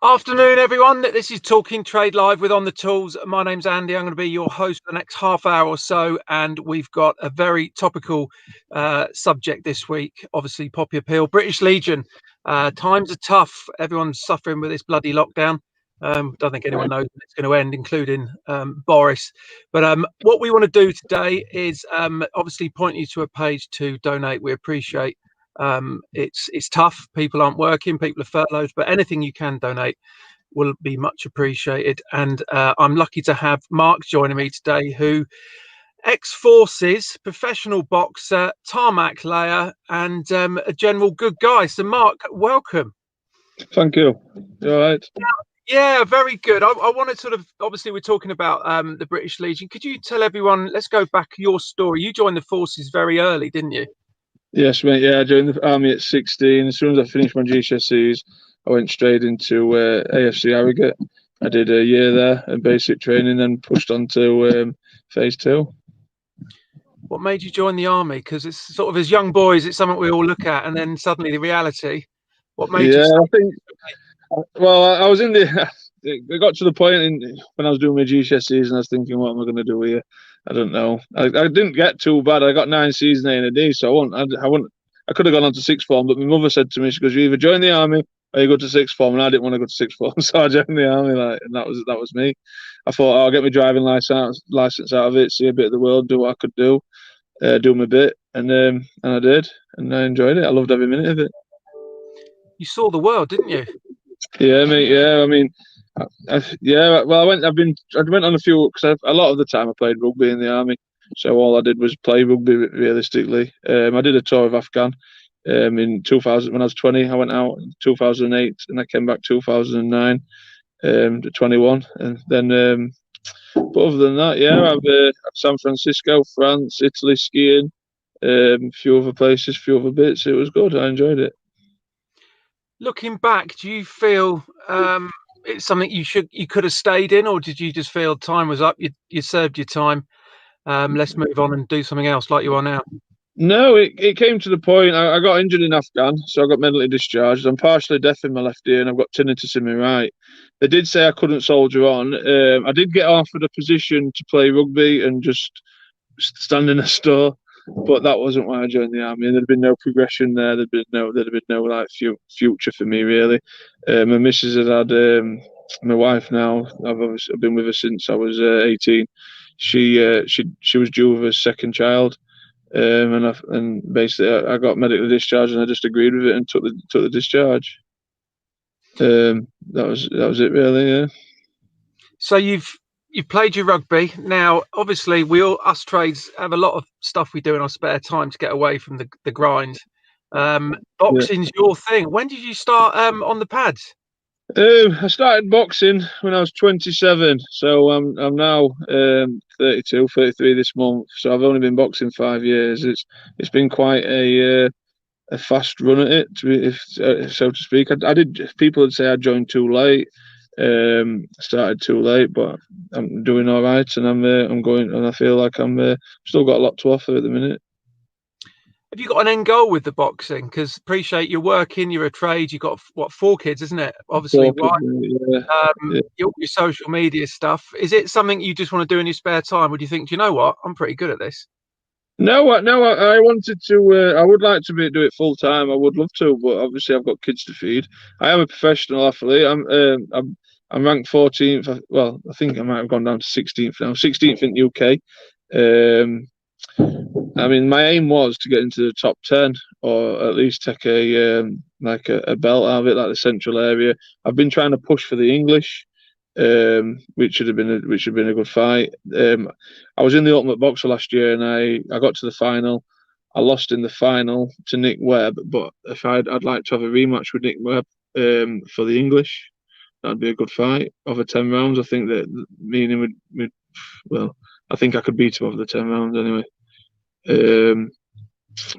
Afternoon, everyone. This is Talking Trade Live with On the Tools. My name's Andy. I'm going to be your host for the next half hour or so, and we've got a very topical subject this week. Obviously, Poppy Appeal, British Legion. Times are tough. Everyone's suffering with this bloody lockdown. Don't think anyone knows when it's going to end, including Boris. But what we want to do today is obviously point you to a page to donate. We appreciate. It's tough. People aren't working. People are furloughed. But anything you can donate will be much appreciated. And I'm lucky to have Mark joining me today, who ex-forces, professional boxer, tarmac layer, and a general good guy. So, Mark, welcome. Thank you. You all right? Yeah, very good. I want to sort of, obviously, we're talking about the British Legion. Could you tell everyone, let's go back your story. You joined the forces very early, didn't you? Yes, mate. Yeah, I joined the army at 16. As soon as I finished my GCSEs, I went straight into AFC Harrogate. I did a year there and basic training, then pushed on to phase 2. What made you join the army? Because it's sort of, as young boys, it's something we all look at, and then suddenly the reality. What made you? I think. Well, I was in the. It got to the point when I was doing my GCSEs, and I was thinking, what am I going to do here? I don't know. I didn't get too bad. I got 9 C's and A and a D, so I could have gone on to sixth form, but my mother said to me, she goes, "You either join the army or you go to sixth form," and I didn't want to go to sixth form, so I joined the army. And that was me. I thought, I'll get my driving license out of it, see a bit of the world, do what I could do, do my bit, and I did, and I enjoyed it. I loved every minute of it. You saw the world, didn't you? Yeah, mate. Yeah, I mean, well, I went on a few because a lot of the time I played rugby in the army, so all I did was play rugby realistically. I did a tour of Afghan in 2000 when I was 20. I went out in 2008 and I came back 2009 to 21, and then. But other than that, yeah, I've San Francisco, France, Italy skiing, a few other places, a few other bits. It was good. I enjoyed it. Looking back, do you feel it's something you could have stayed in, or did you just feel time was up? You served your time. Let's move on and do something else, like you are now. No, it came to the point. I got injured in Afghan, so I got medically discharged. I'm partially deaf in my left ear, and I've got tinnitus in my right. They did say I couldn't soldier on. I did get offered a position to play rugby and just stand in a store, but that wasn't why I joined the army. And there'd been no progression there. There'd been no like future for me really. My missus had my wife now. I've been with her since I was 18. She was due with a second child. And basically I got medically discharged and I just agreed with it and took the discharge. That was it really. Yeah. So you've played your rugby. Now, obviously, us trades have a lot of stuff we do in our spare time to get away from the grind. Boxing's your thing. When did you start on the pads? I started boxing when I was 27, so I'm now 32, 33 this month. So I've only been boxing 5 years. It's been quite a fast run at it, so to speak. People would say I joined too late, started too late, but I'm doing all right, and I'm going, and I feel like I'm still got a lot to offer at the minute. Have you got an end goal with the boxing? Because appreciate you're working, you're a trade, you've got 4 kids, isn't it? Obviously, your social media stuff. Is it something you just want to do in your spare time, or do you think, do you know what, I'm pretty good at this? No. I wanted to. I would like to do it full time. I would love to, but obviously I've got kids to feed. I am a professional athlete. I'm ranked 14th. Well, I think I might have gone down to 16th now. 16th in the UK. I mean, my aim was to get into the top 10, or at least take a belt out of it, like the central area. I've been trying to push for the English, which should have been a good fight. I was in the Ultimate Boxer last year, and I got to the final. I lost in the final to Nick Webb, but if I'd like to have a rematch with Nick Webb for the English, that'd be a good fight over 10 rounds. I think that me and him would well, I think I could beat him over the 10 rounds anyway.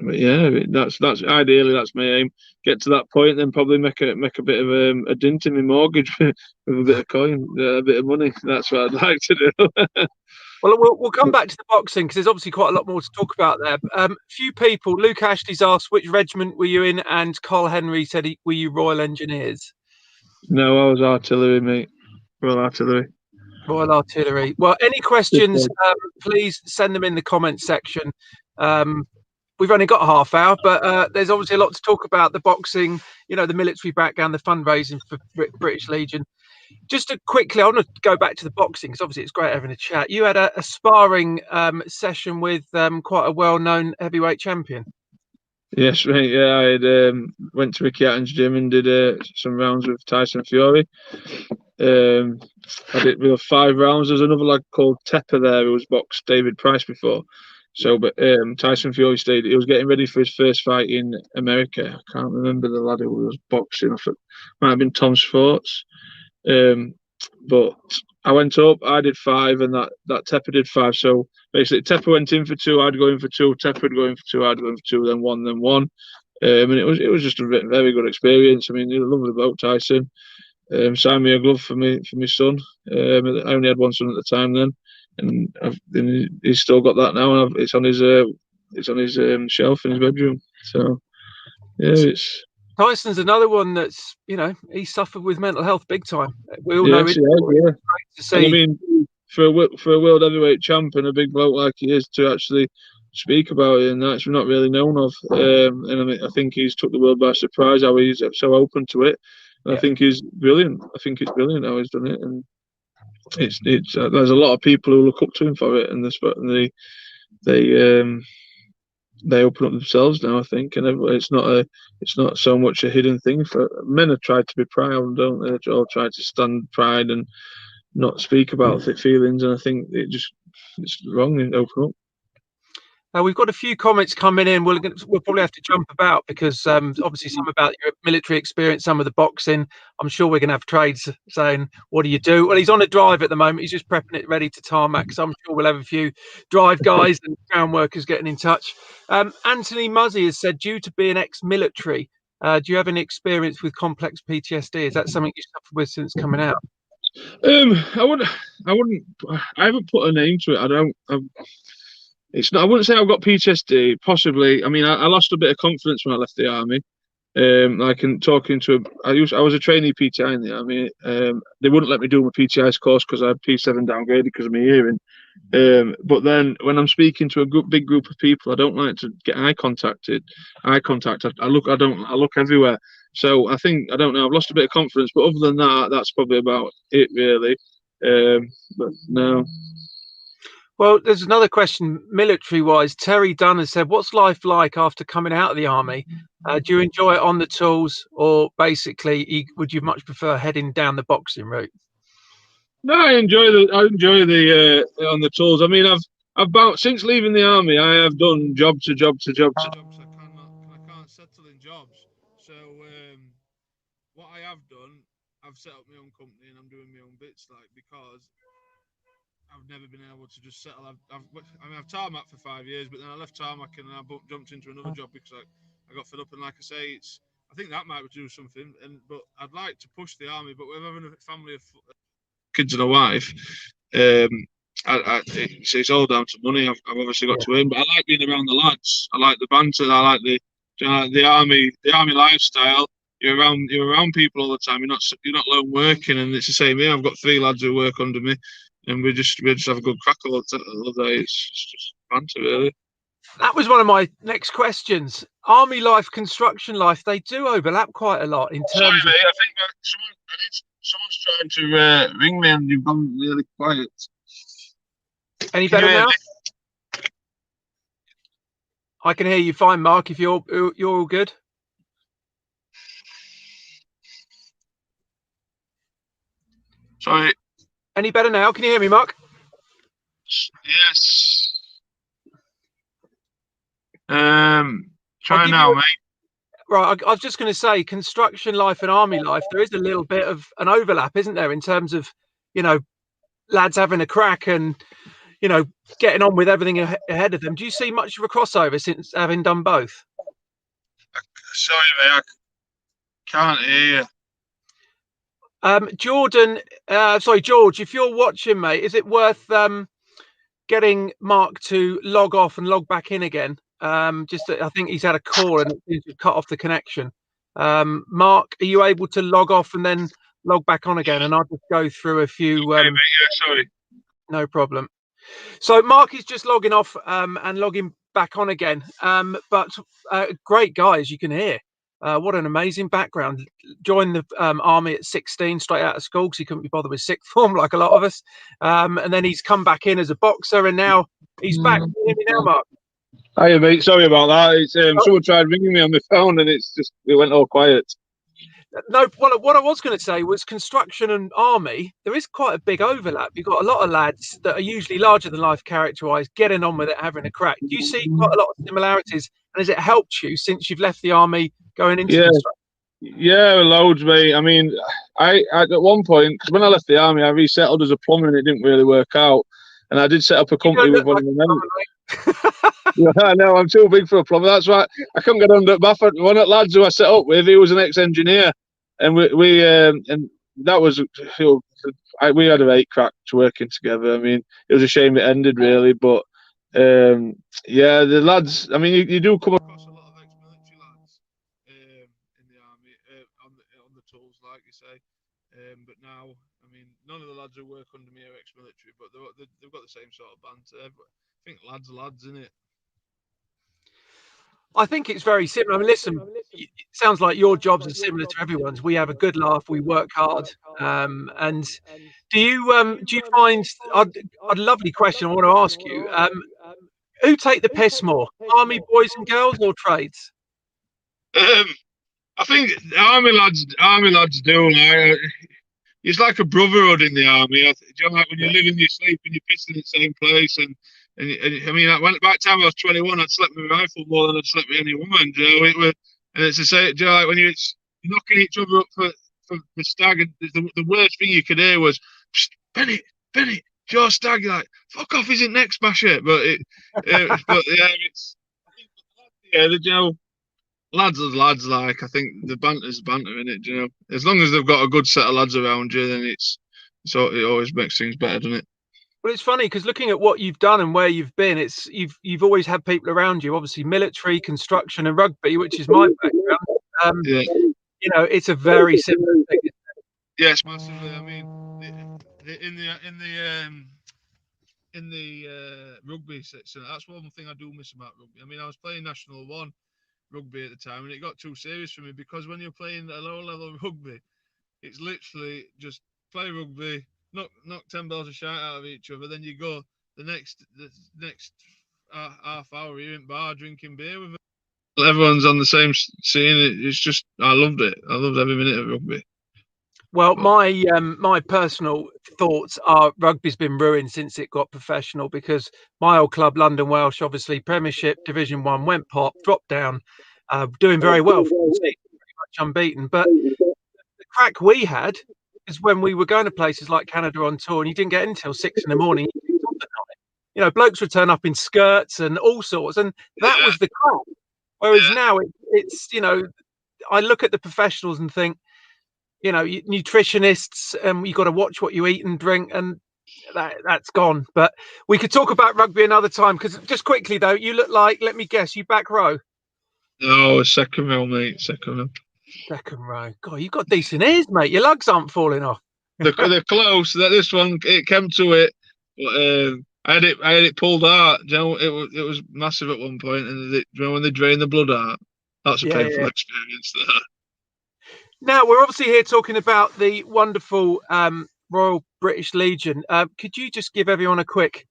But yeah, that's ideally that's my aim. Get to that point, then probably make a bit of a dint in my mortgage with a bit of coin, a bit of money. That's what I'd like to do. Well, we'll come back to the boxing because there's obviously quite a lot more to talk about there. Few people. Luke Ashley's asked which regiment were you in, and Carl Henry said, were you Royal Engineers? No, I was artillery, mate. Well, artillery. Royal Artillery. Well, any questions, please send them in the comments section. We've only got a half hour, but there's obviously a lot to talk about: the boxing, the military background, the fundraising for British Legion. Just to quickly, I want to go back to the boxing because obviously it's great having a chat. You had a sparring session with quite a well-known heavyweight champion. Yes, mate. Yeah, I went to Ricky Hatton's gym and did some rounds with Tyson Fury. I did 5 rounds. There's another lad called Tepper there who was boxed David Price before. So, but Tyson Fury stayed. He was getting ready for his first fight in America. I can't remember the lad who was boxing. I thought might have been Tom Schwartz. But I went up. I did 5, and that Tepper did 5. So basically, Tepper went in for 2. I'd go in for 2. Tepper would go in for 2. I'd go in for 2. Then 1. Then 1. And it was just a very good experience. I mean, he loved the boat, Tyson. Signed me a glove for my son. I only had one son at the time then, and he's still got that now, and it's on his shelf in his bedroom. So yeah, Tyson's another one that's he suffered with mental health big time. We all know it. Yeah. To see. And I mean, for a world heavyweight champ and a big bloke like he is to actually speak about it, and that's not really known of. And I mean, I think he's took the world by surprise how he's so open to it. I think he's brilliant. I think it's brilliant how he's done it, and it's there's a lot of people who look up to him for it, and they open up themselves now. I think, and it's not so much a hidden thing. For men have tried to be proud, don't they? They all try to stand pride and not speak about feelings, and I think it's wrong and open up. We've got a few comments coming in. We'll probably have to jump about because obviously some about your military experience, some of the boxing. I'm sure we're going to have trades saying, what do you do? Well, he's on a drive at the moment. He's just prepping it ready to tarmac. So I'm sure we'll have a few drive guys and ground workers getting in touch. Anthony Muzzy has said, due to being ex-military, do you have any experience with complex PTSD? Is that something you suffered with since coming out? I haven't put a name to it. It's not. I wouldn't say I've got PTSD. Possibly. I mean, I lost a bit of confidence when I left the army. I was a trainee PTI in the army. They wouldn't let me do my PTI's course because I had P7 downgraded because of my hearing. But then when I'm speaking to a big group of people, I don't like to get eye contact. I look everywhere. So I think I don't know. I've lost a bit of confidence. But other than that, that's probably about it, really. But no. Well, there's another question, military-wise. Terry Dunn has said, what's life like after coming out of the army? Do you enjoy it on the tools, or basically, would you much prefer heading down the boxing route? No, I enjoy the on the tools. I mean, I've since leaving the army, I have done job to job to job to job. I can't settle in jobs. So what I have done, I've set up my own company and I'm doing my own bits, because I've never been able to just settle. I've tarmac for 5 years, but then I left tarmac and I jumped into another job because I got fed up. And like I say, I think that might do something. But I'd like to push the army. But with having a family of kids and a wife, it's all down to money. I've obviously got to earn, but I like being around the lads. I like the banter. I like the army lifestyle. You're around people all the time. You're not lone working, and it's the same here. I've got 3 lads who work under me. And we just have a good crack all day. It's just banter, really. That was one of my next questions. Army life, construction life, they do overlap quite a lot in terms Sorry, of... mate, I think someone's trying to ring me and you've gone really quiet. Any better now? I can hear you fine, Mark, if you're all good. Sorry. Any better now? Can you hear me, Mark? Yes. Try now, mate. Right, I was just going to say, construction life and army life, there is a little bit of an overlap, isn't there, in terms of, lads having a crack and, getting on with everything ahead of them. Do you see much of a crossover since having done both? Sorry, mate, I can't hear you. George, if you're watching, mate, is it worth getting Mark to log off and log back in again? I think he's had a call and it seems to cut off the connection. Mark, are you able to log off and then log back on again, and I'll just go through a few. Yeah, sorry. No problem. So Mark is just logging off and logging back on again. But great guy, as you can hear. What an amazing background. Joined the army at 16, straight out of school, because he couldn't be bothered with sixth form like a lot of us. And then he's come back in as a boxer, and now he's back. Can you hear me now, Mark? Hiya, mate. Sorry about that. It's someone tried ringing me on my phone, and it went all quiet. No, what I was going to say was construction and army. There is quite a big overlap. You've got a lot of lads that are usually larger than life character-wise, getting on with it, having a crack. Do you see quite a lot of similarities? And has it helped you since you've left the army going into construction? Yeah, loads, mate. I mean, I at one point, because when I left the army, I resettled as a plumber, and it didn't really work out. And I did set up a company with one of my men. Yeah, I know, I'm too big for a plumber. That's why I couldn't get under Baffert. One of the lads who I set up with, he was an ex-engineer, and we and that was, we had a great crack working together. I mean, it was a shame it ended, really, but yeah, the lads. I mean, you do come across a lot of ex-military lads in the army on the tools, like you say. But now, I mean, none of the lads who work under me are ex-military, but they've got the same sort of banter. I think lads are lads, innit? I think it's very similar. I mean, listen, it sounds like your jobs are similar to everyone's. We have a good laugh, we work hard. And do you find? I'd lovely question I want to ask you. Who take the piss more, army boys and girls or trades? I think army lads do. Like, it's like a brotherhood in the army. Do you know, like when you live in your sleep and you piss in the same place, and I mean, by the time I was 21, I'd slept with my rifle more than I'd slept with any woman. You know, and it's the same. You know, like when you're knocking each other up for stag, and the worst thing you could hear was, Bennett, it's your stag. You're like, fuck off, he's in next, smash it. But you know, lads are lads. Like, I think the banter's banter in it. You know, as long as they've got a good set of lads around you, then it always makes things better, doesn't it? Well, it's funny because looking at what you've done and where you've been, it's you've always had people around you. Obviously, military, construction, and rugby, which is my background. Yeah. You know, it's a very similar thing. Yes, massively. I mean, in the rugby section, that's one thing I do miss about rugby. I mean, I was playing National 1 rugby at the time, and it got too serious for me because when you're playing a low level rugby, it's literally just play rugby, knock 10 balls of shite out of each other, then you go the next half hour you're in bar drinking beer with them. Everyone's on the same scene. It's just, I loved it. I loved every minute of rugby. Well, my personal thoughts are rugby's been ruined since it got professional, because my old club, London Welsh, obviously Premiership, Division 1, went pop, dropped down, doing very well, pretty much unbeaten. But the crack we had is when we were going to places like Canada on tour, and you didn't get in until 6 in the morning. You know, blokes would turn up in skirts and all sorts, and that was the crack. Whereas now it's, you know, I look at the professionals and think, you know, nutritionists, and you've got to watch what you eat and drink, and that's gone. But we could talk about rugby another time, because just quickly though, you look like, let me guess, you back row? No, second row, mate. Second row. Second row. God, you've got decent ears, mate. Your lugs aren't falling off. They're close. This one, it came to it, but I had it pulled out. You know, it was massive at one point, and you know, when they drain the blood out, that's a painful experience. There. Now, we're obviously here talking about the wonderful Royal British Legion. Could you just give everyone a quick,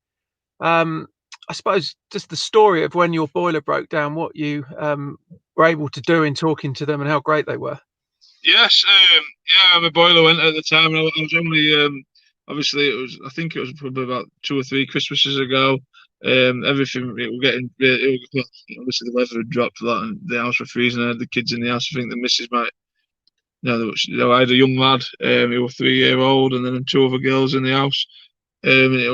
I suppose, just the story of when your boiler broke down, what you were able to do in talking to them and how great they were? Yes, my boiler went at the time. I was only, obviously, I think it was probably about 2 or 3 Christmases ago. Everything, it was getting, obviously the weather had dropped a lot and the house was freezing. I had the kids in the house. I think the missus might, I had a young lad, he was 3-year-old, and then 2 other girls in the house. And it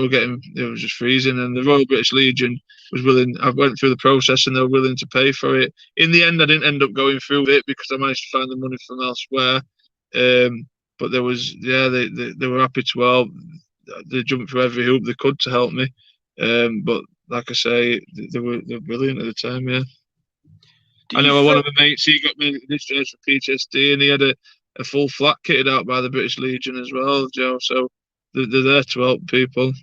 was just freezing. And the Royal British Legion was willing. I went through the process, and they were willing to pay for it. In the end, I didn't end up going through it because I managed to find the money from elsewhere. But there was, they were happy to help. They jumped through every hoop they could to help me. But like I say, they were brilliant at the time. Yeah. I know one of my mates, he got me discharged for PTSD, and a full flat kitted out by the British Legion as well, Joe. So they're there to help people.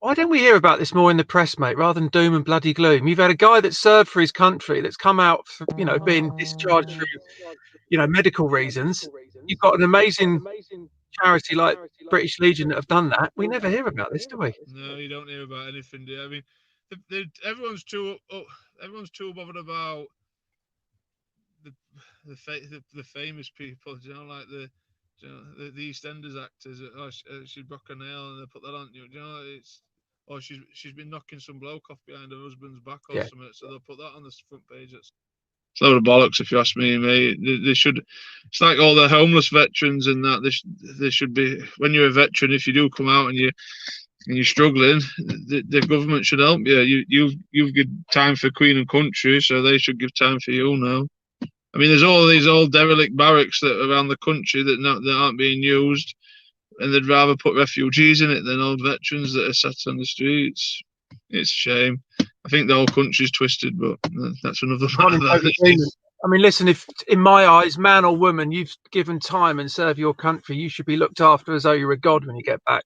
Why don't we hear about this more in the press, mate, rather than doom and bloody gloom? You've had a guy that served for his country that's come out, for, being discharged through, medical reasons. You've got an amazing charity like British Legion that have done that. We never hear about this, do we? No, you don't hear about anything, do you? I mean, everyone's too bothered about the famous people, like the EastEnders actors. Oh, she broke a nail and they put that on. She's been knocking some bloke off behind her husband's back or something, so they'll put that on the front page. It's a load of bollocks, if you ask me, mate. They should. It's like all the homeless veterans and that. They should be. When you're a veteran, if you do come out and you're struggling, the government should help you. You've given time for Queen and Country, so they should give time for you now. I mean, there's all these old derelict barracks that are around the country that aren't being used, and they'd rather put refugees in it than old veterans that are sat on the streets. It's a shame. I think the whole country's twisted, but that's another matter. I mean, listen, if in my eyes, man or woman, you've given time and served your country, you should be looked after as though you're a god when you get back.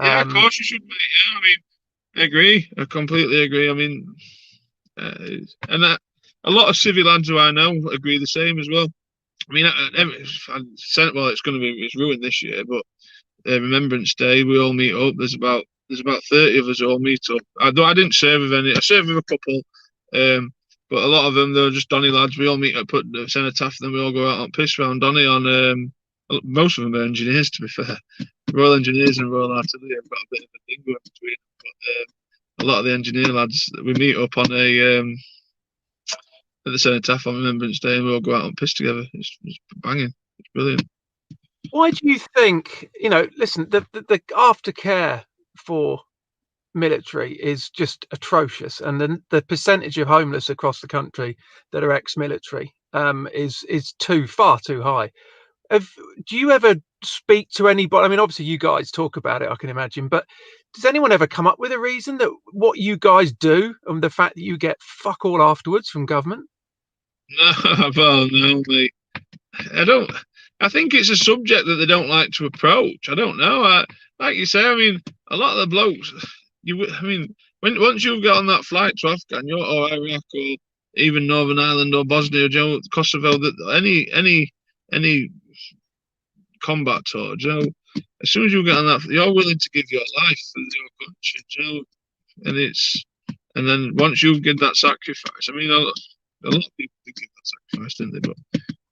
Yeah, of course you should, mate. Yeah, I mean, I agree. I completely agree. I mean, and a lot of civvy lads who I know agree the same as well. I mean, it's ruined this year, but Remembrance Day, we all meet up. There's about 30 of us who all meet up. Although I didn't serve with any. I served with a couple, but a lot of them, they're just Donny lads. We all meet up at the cenotaph, and then we all go out on piss round Donny on. Most of them are engineers, to be fair. Royal Engineers and Royal Artillery have got a bit of a thing going between them, but a lot of the engineer lads, we meet up on at the cenotaph on Remembrance Day, and we all go out and piss together. It's banging. It's brilliant. Why do you think, listen, the aftercare for military is just atrocious, and the percentage of homeless across the country that are ex-military is far too high. Do you ever speak to anybody? I mean, obviously you guys talk about it, I can imagine, but does anyone ever come up with a reason that what you guys do and the fact that you get fuck all afterwards from government? No, well, no, mate. I think it's a subject that they don't like to approach. I don't know. Like you say, I mean, a lot of the blokes, once you get on that flight to Afghan, or Iraq, or even Northern Ireland or Bosnia, Kosovo, that any combat tour, as soon as you get on that, you're willing to give your life for your country, and then once you've given that sacrifice, I mean, a lot of people did give that sacrifice, didn't they? But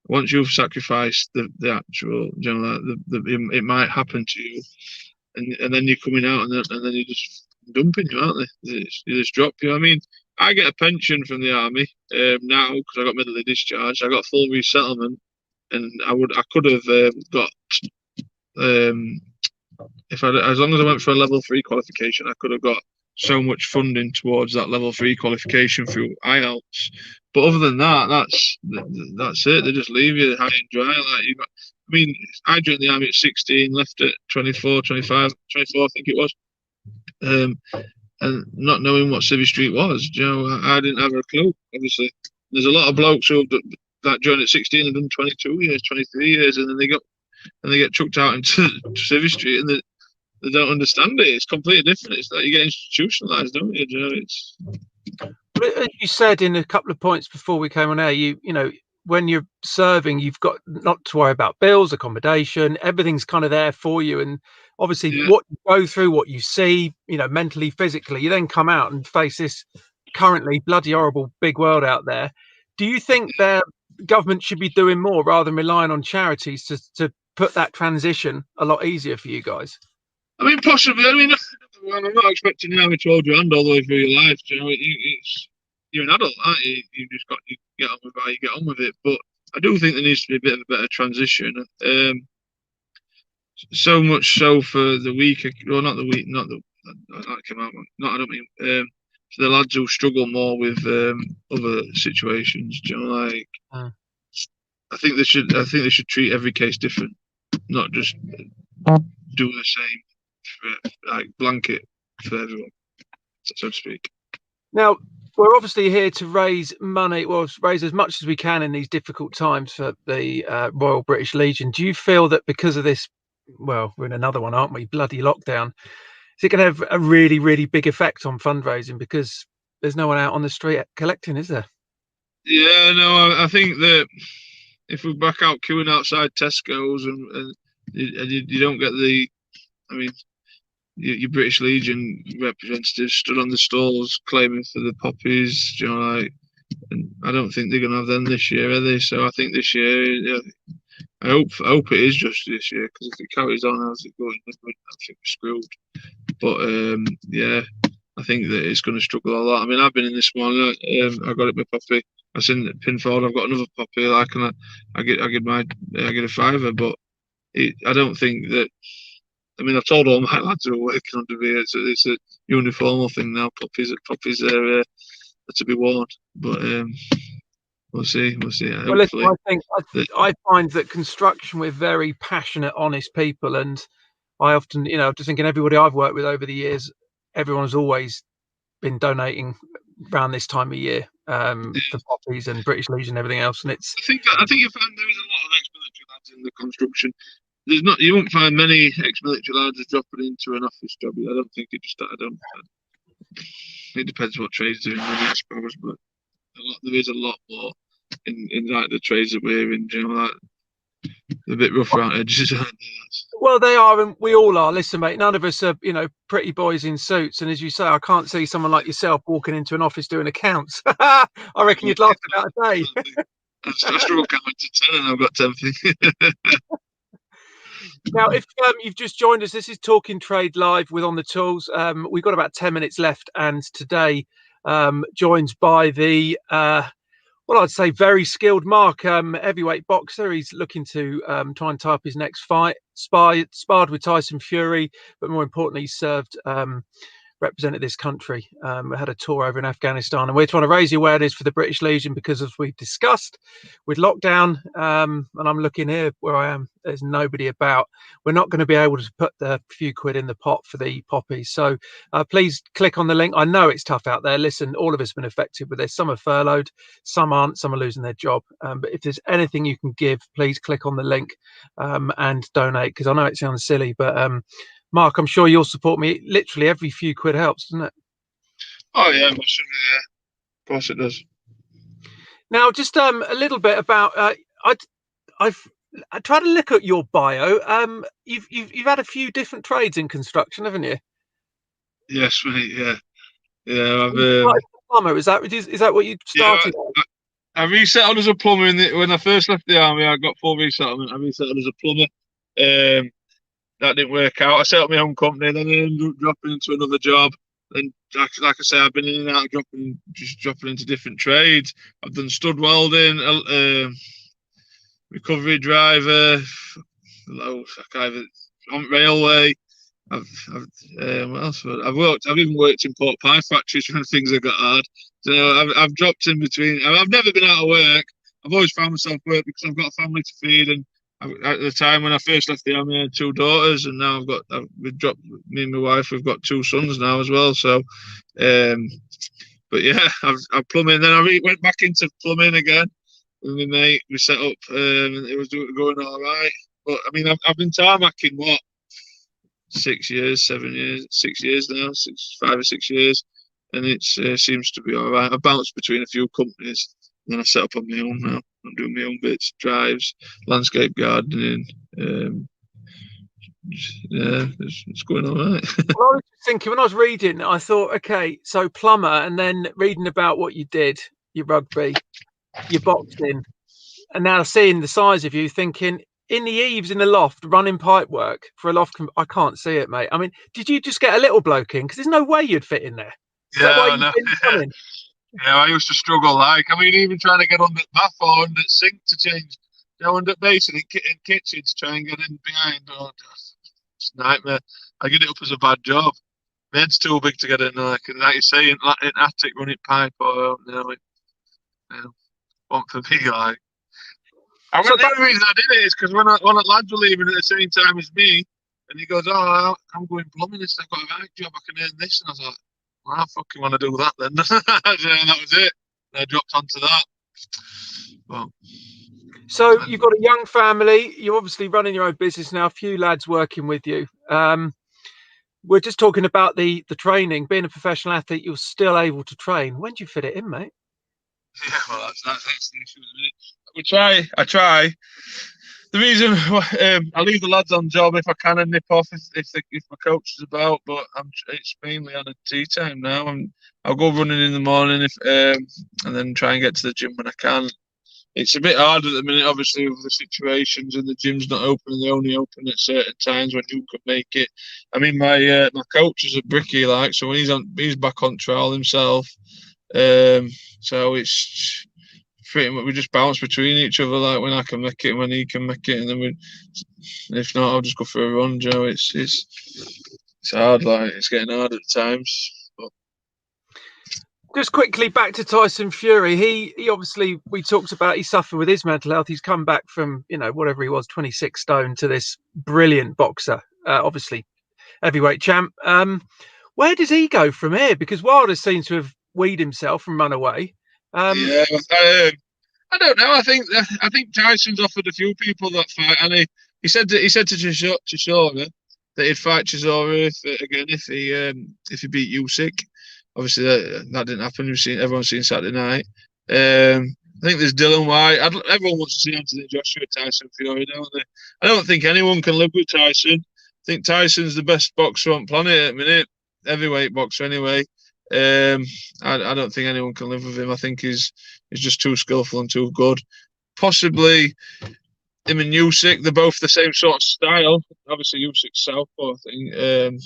once you've sacrificed the actual, it might happen to you, and then you're coming out, and then you're just dumping you, aren't they? They just drop you. I mean, I get a pension from the army now because I got medically discharged. I got full resettlement, and I could have got as long as I went for a level 3 qualification, I could have got so much funding towards that level 3 qualification through IELTS. But other than that, that's it. They just leave you high and dry. I joined the army at 16, left at 24, 25, 24, I think it was. And not knowing what Civvy Street was, I didn't have a clue. Obviously, there's a lot of blokes who that joined at 16 and done 22 years, 23 years, and then they get chucked out into Civvy Street, and they don't understand it. It's completely different. It's like you get institutionalized, don't you? It's. As you said in a couple of points before we came on air, when you're serving, you've got not to worry about bills, accommodation, everything's kind of there for you. And obviously what you go through, what you see, mentally, physically, you then come out and face this currently bloody horrible big world out there. Do you think the government should be doing more rather than relying on charities to put that transition a lot easier for you guys? I mean, possibly. I mean, I'm not expecting you to hold your hand all the way through your life. You're an adult, aren't you? You've just got to get on with how you get on with it. But I do think there needs to be a bit of a better transition. So much so for the weak, or not the weak, not the. That came out. I don't mean for the lads who struggle more with other situations. I think they should treat every case different, not just do the same, like blanket for everyone, so to speak. Now, we're obviously here to raise money, well, raise as much as we can in these difficult times for the Royal British Legion. Do you feel that because of this, well, we're in another one, aren't we? Bloody lockdown. Is it going to have a really, really big effect on fundraising because there's no one out on the street collecting, is there? Yeah, no, I think that if we're back out queuing outside Tesco's and you don't get I mean, your British Legion representatives stood on the stalls claiming for the poppies, like, and I don't think they're going to have them this year, are they? So I think this year, yeah, I hope it is just this year, because if it carries on as it goes, I think we're screwed. But yeah, I think that it's going to struggle a lot. I mean, I've been in this one. I got it my poppy. I seen it Pinfold. I've got another poppy. Like, and I get a fiver. But I don't think that. I mean, I've told all my lads who are working under me it's a uniformal thing now. Poppies are to be worn. But we'll see. Well, listen, Hopefully, I find that construction, we're very passionate, honest people, and I often, just thinking everybody I've worked with over the years, everyone has always been donating around this time of year for poppies and British Legion and everything else, and it's. I think you find there is a lot of ex-military lads in the construction. You won't find many ex-military lads dropping into an office job. I don't think it just. I don't. It depends what trades they're in, I suppose, but there is a lot more in like the trades that we're in. Like, they're a bit rough around edges, aren't they? Well, they are, and we all are. Listen, mate, none of us are, pretty boys in suits. And as you say, I can't see someone like yourself walking into an office doing accounts. I reckon you'd last about a day. I struggle coming to 10 and I've got 10 things. Now, if you've just joined us, this is Talking Trade Live with On the Tools. We've got about 10 minutes left, and today joined by the I'd say very skilled Mark, heavyweight boxer. He's looking to try and tie up his next fight. Sparred with Tyson Fury, but more importantly, served represented this country. We had a tour over in Afghanistan, and we're trying to raise the awareness for the British Legion because, as we've discussed, with lockdown, and I'm looking here where I am, there's nobody about. We're not going to be able to put the few quid in the pot for the poppies. So please click on the link. I know it's tough out there. Listen, all of us have been affected with this. Some are furloughed, some aren't, some are losing their job. But if there's anything you can give, please click on the link and donate, because I know it sounds silly, but Mark, I'm sure you'll support me. Literally every few quid helps, doesn't it? Oh yeah, massively, yeah. Of course it does. Now, just a little bit about I tried to look at your bio. You've had a few different trades in construction, haven't you? Yes, mate. Yeah. I've started as a plumber. Is that what you started? Yeah, I resettled as a plumber when I first left the army. I got full resettlement. I resettled as a plumber. That didn't work out. I set up my own company, then I ended up dropping into another job. And like I say, I've been in and out, dropping into different trades. I've done stud welding, recovery driver, on railway. What else? I've even worked in pork pie factories when things have got hard. So I've dropped in between. I've never been out of work. I've always found myself work because I've got a family to feed, and at the time when I first left the army, I had 2 daughters, and now we've dropped, me and my wife, we've got 2 sons now as well. So, but yeah, I've plumbing. Then I went back into plumbing again with my mate. We set up, and it was going all right. But I mean, I've been tarmacking 6 years, 7 years, 6 years now, 5 or 6 years, and it seems to be all right. I bounced between a few companies, and then I set up on my own now. I'm doing my own bits, drives, landscape gardening. Yeah, it's going all right. Well, I was thinking when I was reading, I thought, okay, so plumber, and then reading about what you did, your rugby, your boxing, and now seeing the size of you, thinking in the eaves in the loft, running pipe work for a loft. I can't see it, mate. I mean, did you just get a little bloke in? Because there's no way you'd fit in there. Is that why you've been coming? Yeah, I used to struggle. I mean, even trying to get on the bath or on the sink to change, under basically in kitchen to try and get in behind. Oh, it's a nightmare. I get it up as a bad job. My head's too big to get in. Like you say, in attic running pipe or want for me. Like, the only reason I did it is because when lads were leaving at the same time as me, and he goes, "Oh, I'm going plumbing. I've got a right job. I can earn this." And I was like, I fucking want to do that then. So that was it. I dropped onto that. Well, So you've got a young family. You're obviously running your own business now. A few lads working with you. We're just talking about the training. Being a professional athlete, you're still able to train. When do you fit it in, mate? yeah, well, that's the issue. We try. I try. The reason I leave the lads on job if I can and nip off if my coach is about, but it's mainly on a tea time now. I'll go running in the morning and then try and get to the gym when I can. It's a bit hard at the minute, obviously, with the situations and the gym's not open and they only open at certain times when you can make it. I mean, my coach is a bricky, like, so when he's back on trial himself. So it's pretty much we just bounce between each other, like when I can make it and when he can make it, and then if not, I'll just go for a run, Joe. It's hard, like it's getting hard at times. But Just quickly back to Tyson Fury. He obviously, we talked about, he suffered with his mental health. He's come back from, whatever he was, 26 stone, to this brilliant boxer, obviously heavyweight champ. Where does he go from here? Because Wilder seems to have weed himself and run away. yeah, I don't know. I think Tyson's offered a few people that fight, and he said to Chisora that he'd fight Chisora if he beat Usyk. Obviously, that didn't happen. Everyone's seen Saturday night. I think there's Dylan White. Everyone wants to see Anthony Joshua, Tyson Fury, don't they? I don't think anyone can live with Tyson. I think Tyson's the best boxer on planet at the minute, heavyweight boxer anyway. I don't think anyone can live with him. I think he's just too skillful and too good. Possibly him and Usyk, they're both the same sort of style. Obviously, Usyk's southpaw, I think.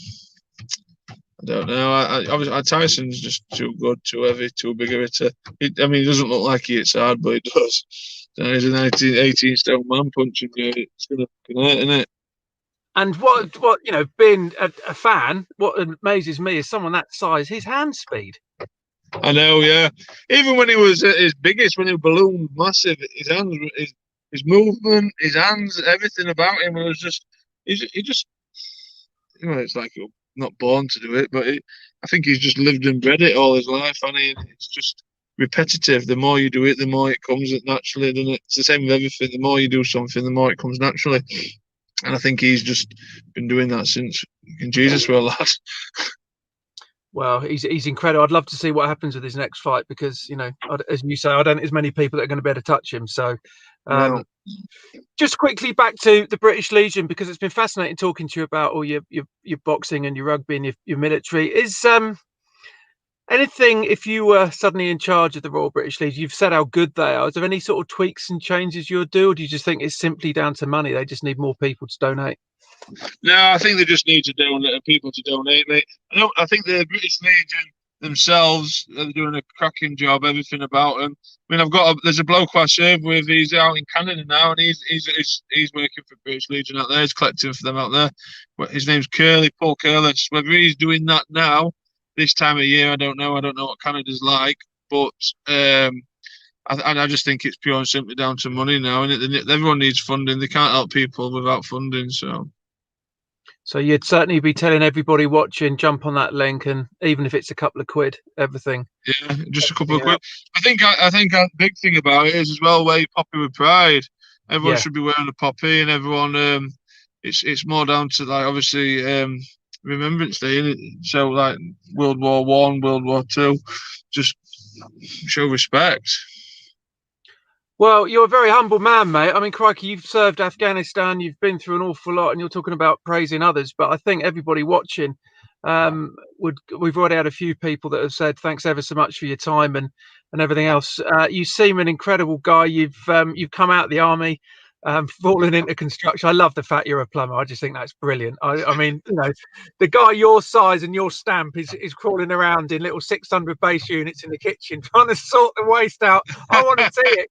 I don't know. Obviously, Tyson's just too good, too heavy, too big of a hitter. He doesn't look like he hits hard, but he does. So he's an 18 stone man punching you. It's going to hurt, isn't it? And what being a fan, what amazes me is someone that size, his hand speed. I know, yeah. Even when he was at his biggest, when he ballooned massive, his hands, his movement, his hands, everything about him was just, he just, it's like you're not born to do it, but I think he's just lived and bred it all his life, and it's just repetitive. The more you do it, the more it comes naturally, doesn't it? It's the same with everything. The more you do something, the more it comes naturally. And I think he's just been doing that since Jesus were a lad. Well, he's incredible. I'd love to see what happens with his next fight because, as you say, I don't think there's many people that are going to be able to touch him. So No. just quickly back to the British Legion, because it's been fascinating talking to you about all your boxing and your rugby and your military. Is anything, if you were suddenly in charge of the Royal British Legion, you've said how good they are. Is there any sort of tweaks and changes you'll do, or do you just think it's simply down to money? They just need more people to donate? No, I think they just need to donate people to donate, mate. I think the British Legion themselves are doing a cracking job. Everything about them. I mean, there's a bloke I serve with. He's out in Canada now, and he's working for British Legion out there. He's collecting for them out there. His name's Paul Curley. Whether he's doing that now, this time of year, I don't know. I don't know what Canada's like, but I just think it's pure and simply down to money now, and everyone needs funding. They can't help people without funding, So you'd certainly be telling everybody watching, jump on that link, and even if it's a couple of quid, everything. Yeah, just a couple of quid. I think a big thing about it is as well, wear your poppy with pride. Everyone should be wearing a poppy, and everyone. It's more down to like obviously Remembrance Day, isn't it? So like World War I, World War II, just show respect. Well, you're a very humble man, mate. I mean, crikey, you've served Afghanistan, you've been through an awful lot, and you're talking about praising others. But I think everybody watching we've already had a few people that have said thanks ever so much for your time and everything else. You seem an incredible guy. You've come out of the army, fallen into construction. I love the fact you're a plumber. I just think that's brilliant. I mean, the guy your size and your stamp is crawling around in little 600 base units in the kitchen trying to sort the waste out. I want to see it.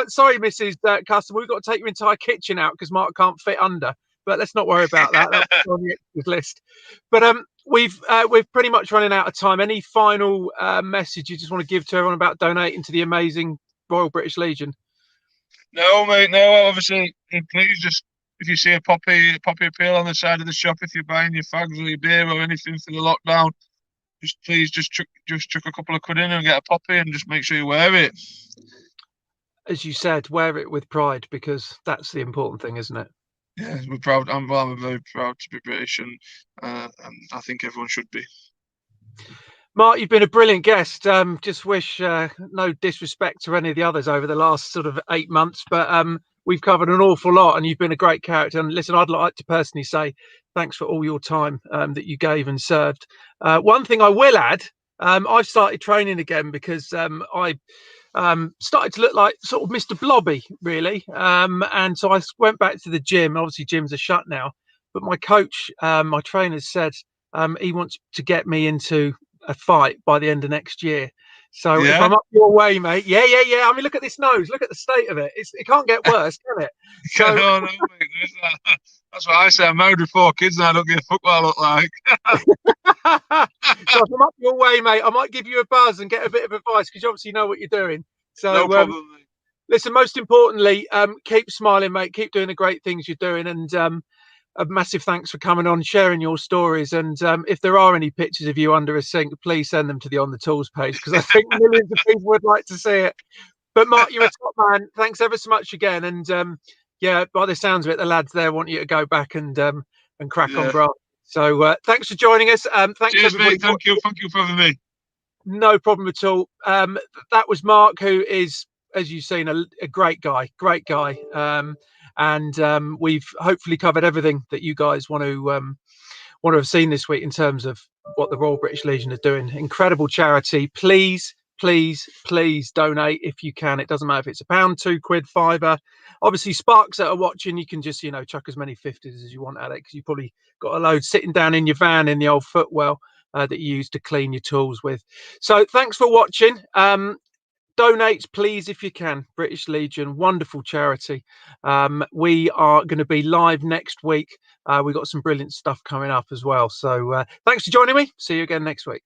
Sorry, Mrs. Customer, we've got to take your entire kitchen out because Mark can't fit under. But let's not worry about that. That's on the extras list. But we're pretty much running out of time. Any final message you just want to give to everyone about donating to the amazing Royal British Legion? No, mate. No, obviously, please just if you see a poppy appeal on the side of the shop, if you're buying your fags or your beer or anything for the lockdown, just chuck a couple of quid in and get a poppy, and just make sure you wear it. As you said, wear it with pride, because that's the important thing, isn't it? Yeah, we're proud. I'm very proud to be British, and I think everyone should be. Mark, you've been a brilliant guest. Just wish no disrespect to any of the others over the last sort of 8 months, but we've covered an awful lot, and you've been a great character. And listen, I'd like to personally say thanks for all your time that you gave and served. One thing I will add, I've started training again because I started to look like sort of Mr. Blobby, really. And so I went back to the gym. Obviously, gyms are shut now, but my coach, my trainer said he wants to get me into a fight by the end of next year. So if I'm up your way, mate, yeah. I mean, look at this nose. Look at the state of it. It can't get worse, can it? So no, mate, that's what I say. I'm married with 4 kids, and I don't give a fuck what I look like. So if I'm up your way, mate, I might give you a buzz and get a bit of advice, because you obviously know what you're doing. So no problem, mate. Listen, most importantly, keep smiling, mate. Keep doing the great things you're doing, and a massive thanks for coming on, sharing your stories. And if there are any pictures of you under a sink, please send them to the On the Tools page, because I think millions of people would like to see it. But Mark, you're a top man. Thanks ever so much again. And yeah, by the sounds of it, the lads there want you to go back and crack on, bro. So thanks for joining us. Thanks, cheers, everybody. Mate. Thank you for having me. No problem at all. That was Mark, who is, as you've seen, a great guy. And we've hopefully covered everything that you guys want to have seen this week in terms of what the Royal British Legion are doing. Incredible charity. Please donate if you can. It doesn't matter if it's £1, £2, £5. Obviously, Sparks that are watching, you can just chuck as many 50s as you want at it, because you probably got a load sitting down in your van in the old footwell that you use to clean your tools with. So thanks for watching. Donate, please, if you can. British Legion, wonderful charity. We are going to be live next week. We've got some brilliant stuff coming up as well. So thanks for joining me. See you again next week.